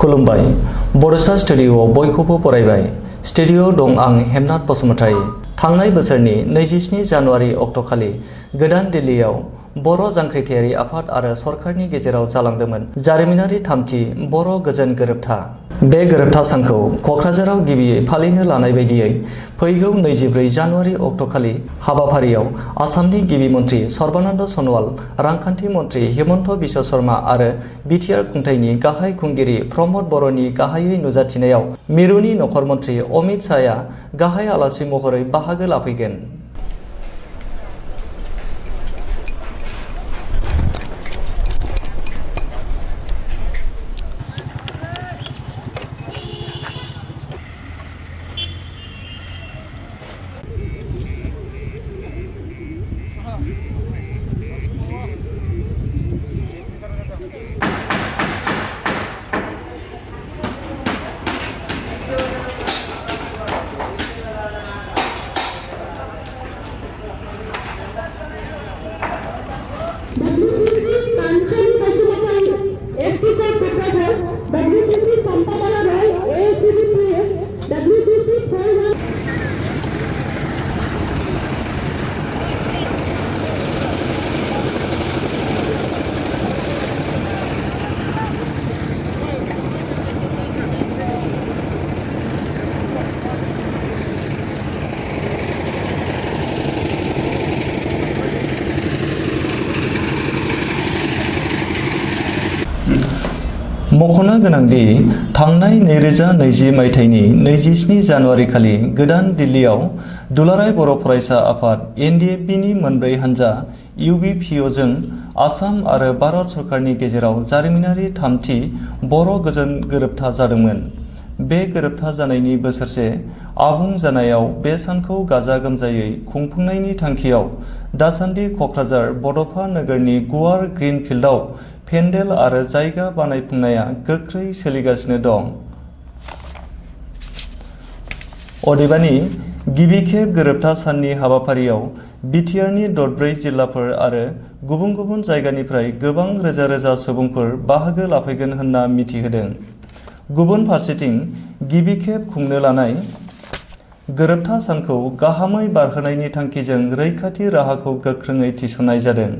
खुलुमबाय। बड'सा स्टुडिय'आव बयखौबो बरायबाय। स्टुडिय'आव दं आं हेमनाथ बसुमतारी। थांनाय बोसोरनि 27 जानुवारि अक्ट'खालि गोदान दिल्लीयाव बर' जांख्रिथायारि आफाद आरो सरकारनि गेजेराव जालांदोंमोन जारिमिनारि थामथि बर' गोजोन गोरोबथा। बे गोरोबथा सानखौ क'क्राझाराव गिबियै फालिनो लानाय बायदियै फैगौ 24 जानुवारि अक्ट'खालि हाबाफारियाव आसामनि गिबि मन्त्रि सर्बानन्द सन'वाल, रांखान्थि मन्त्रि हिमन्त बिश्व शर्मा आरो बिटिआर खुंथायनि गाहाय खुंगिरि प्रमद बर'नि गाहायै नुजाथिनायाव मिरुनि नखर मन्त्रि अमित शाहआ गाहाय आलासि महरै बाहागो लाफैगोन। मख'नो गोनांदि थांनाय 2020 मायथाइनि 27 जानुवारि खालि गोदान दिल्लीयाव दुलाराय बर' फरायसा आफाद (NDFB)नि मोनब्रै हानजा UBPOजों आसाम आरो भारत सरकारनि गेजेराव जारिमिनारि थामथि बर' गोजोन गोरोबथा जादोंमोन। बे गोरोबथा जानायनि बोसोरसे आबुं जानायाव बे सानखौ गाजा गोमजायै खुंफुंनायनि थांखियाव दासान्दि क'क्राझार बड'फा नोगोरनि गुवार ग्रिन फिल्डआव पेन्डेल आरो जायगा बानायफुंनाया गोख्रै सोलिगासिनो दं। अदेबानि गिबि खेब गोरोबथा साननि हाबाफारियाव बिटिआरनि 4 जिल्लाफोर आरो गुबुन गुबुन जायगानिफ्राय गोबां रोजा रोजा सुबुंफोर बाहागो लाफैगोन होनना मिथिहोदों। गुबुन फारसेथिं गिबि खेब खुंनो लानाय गोरोबथा सानखौ गाहामै बारहोनायनि थांखिजों रैखाथि राहाखौ गोख्रोङै थिसननाय जादों।